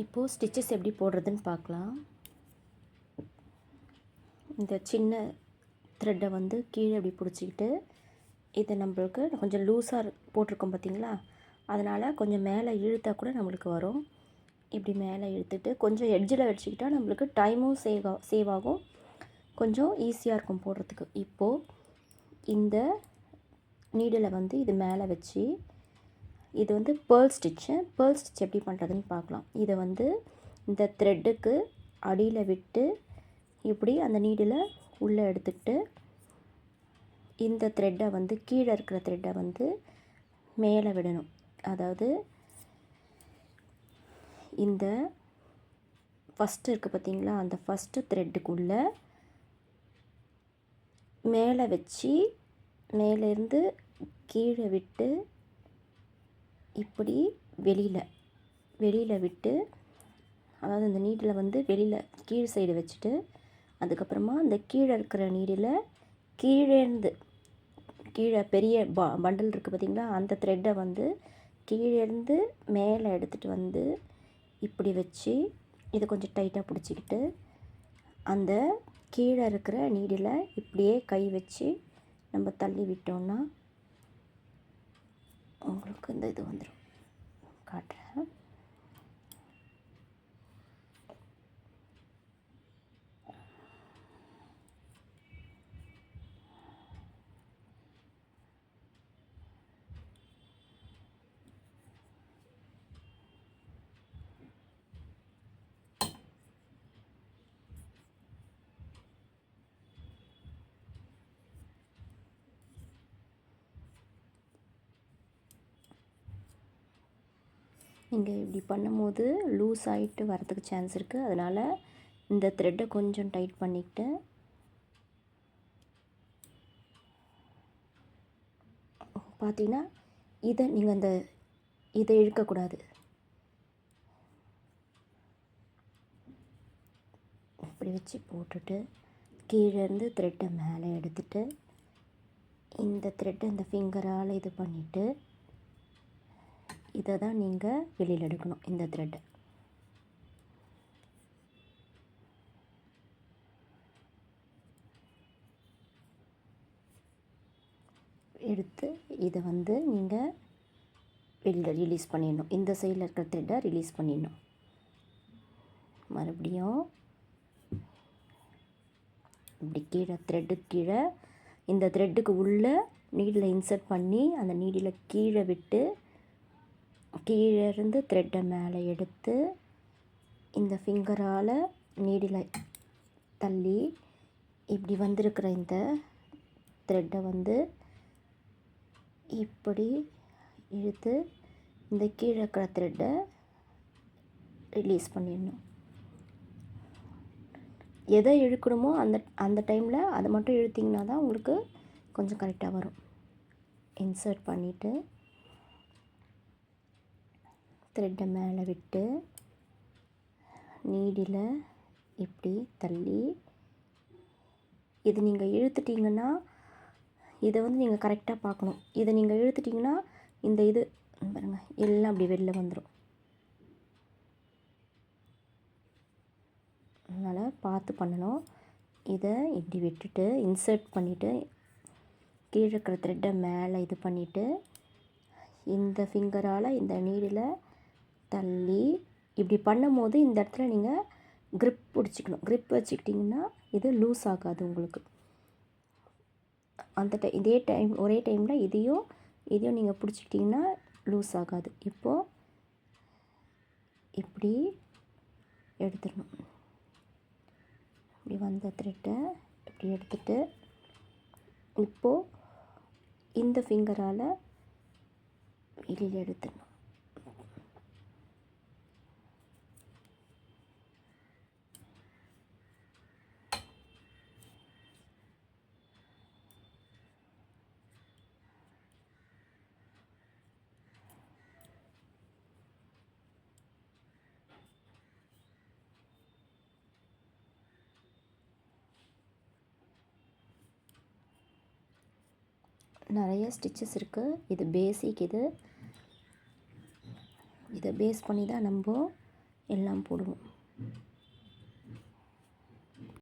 இப்போது ஸ்டிச்சஸ் எப்படி போடுறதுன்னு பார்க்கலாம். இந்த சின்ன த்ரெட்டை வந்து கீழே இப்படி பிடிச்சிக்கிட்டு, இதை நம்மளுக்கு கொஞ்சம் லூஸாக போட்டிருக்கோம் பார்த்தீங்களா, அதனால் கொஞ்சம் மேலே இழுத்தா கூட நம்மளுக்கு வரும். இப்படி மேலே இழுத்துட்டு கொஞ்சம் எட்ஜில் வச்சுக்கிட்டா நம்மளுக்கு டைமும் சேவ் ஆகும், கொஞ்சம் ஈஸியாக இருக்கும் போடுறதுக்கு. இப்போது இந்த நீடிலை வந்து இது மேலே வச்சு, இது வந்து பேர்ல் ஸ்டிச் எப்படி பண்ணுறதுன்னு பார்க்கலாம். இதை வந்து இந்த த்ரெட்டுக்கு அடியில் விட்டு இப்படி அந்த நீடில் உள்ளே எடுத்துக்கிட்டு, இந்த த்ரெட்டை வந்து கீழே இருக்கிற த்ரெட்டை வந்து மேலே விடணும். அதாவது இந்த ஃபஸ்ட்டு இருக்குது பார்த்திங்களா, அந்த ஃபஸ்ட்டு த்ரெட்டுக்குள்ளே மேலே வச்சு மேலேருந்து கீழே விட்டு இப்படி வெளியில் விட்டு, அதாவது இந்த நீடில் வந்து வெளியில் கீழ் சைடு வச்சுட்டு, அதுக்கப்புறமா அந்த கீழே இருக்கிற நீடில் கீழே பெரிய பண்டல் இருக்குது பார்த்திங்களா, அந்த த்ரெட்டை வந்து கீழேருந்து மேலே எடுத்துகிட்டு வந்து இப்படி வச்சு இதை கொஞ்சம் டைட்டாக பிடிச்சிக்கிட்டு, அந்த கீழே இருக்கிற நீடில் இப்படியே கை வச்சு நம்ம தள்ளி விட்டோம்னா உங்களுக்கு இந்த இது வந்துடும். காட்டுறேன். நீங்கள் இப்படி பண்ணும்போது லூஸ் ஆகிட்டு வரதுக்கு சான்ஸ் இருக்குது. அதனால் இந்த த்ரெட்டை கொஞ்சம் டைட் பண்ணிக்கிட்டு பார்த்தீங்கன்னா, இதை இழுக்கக்கூடாது. இப்படி வச்சு போட்டுட்டு கீழேருந்து த்ரெட்டை மேலே எடுத்துட்டு, இந்த த்ரெட்டை இந்த ஃபிங்கரால் இது பண்ணிவிட்டு, இதை தான் நீங்கள் வெளியில் எடுக்கணும். இந்த த்ரெட்டை எடுத்து இதை வந்து நீங்கள் வெளியில் ரிலீஸ் பண்ணிடணும். இந்த சைடில் இருக்கிற த்ரெட்டை ரிலீஸ் பண்ணிடணும். மறுபடியும் இப்படி கீழே இந்த த்ரெட்டுக்கு உள்ளே நீடில் இன்சர்ட் பண்ணி அந்த நீடில் கீழே விட்டு, கீழேருந்து த்ரெட்டை மேலே எடுத்து இந்த ஃபிங்கரால் நீடில் தள்ளி இப்படி வந்திருக்கிற இந்த த்ரெட்டை வந்து இப்படி இழுத்து இந்த கீழே இருக்கிற த்ரெட்டை ரிலீஸ் பண்ணிடணும். எதை இழுக்கணுமோ அந்த டைமில் அதை மட்டும் இழுத்திங்கன்னா தான் உங்களுக்கு கொஞ்சம் கரெக்டாக வரும். இன்சர்ட் பண்ணிவிட்டு த்ரெட்டை மேலே விட்டு நீடில் இப்படி தள்ளி, இது நீங்கள் இழுத்துட்டிங்கன்னா, இதை வந்து நீங்கள் கரெக்டாக பார்க்கணும். இதை நீங்கள் இழுத்துட்டிங்கன்னா இந்த இது பாருங்கள் எல்லாம் அப்படி வெளில வந்துடும். அதனால் பார்த்து பண்ணணும். இதை இப்படி விட்டுட்டு இன்சர்ட் பண்ணிவிட்டு கீழே இருக்கிற த்ரெட்டை மேலே இது பண்ணிவிட்டு, இந்த ஃபிங்கரால் இந்த நீடில் தள்ளி இப்படி பண்ணும்போது இந்த இடத்துல நீங்கள் க்ரிப் பிடிச்சிக்கணும். க்ரிப் வச்சுக்கிட்டிங்கன்னா இது லூஸ் ஆகாது உங்களுக்கு. ஒரே டைமில் இதையும் நீங்கள் பிடிச்சிக்கிட்டிங்கன்னா லூஸ் ஆகாது. இப்போது இப்படி எடுத்துடணும். இப்படி வந்த த்ரெட்டை இப்படி எடுத்துட்டு, இப்போது இந்த ஃபிங்கரால் வெளியில் எடுத்துடணும். நிறைய ஸ்டிச்சஸ் இருக்குது. இது பேசிக். இதை பேஸ் பண்ணி தான் நம்ம எல்லாம் போடுவோம்.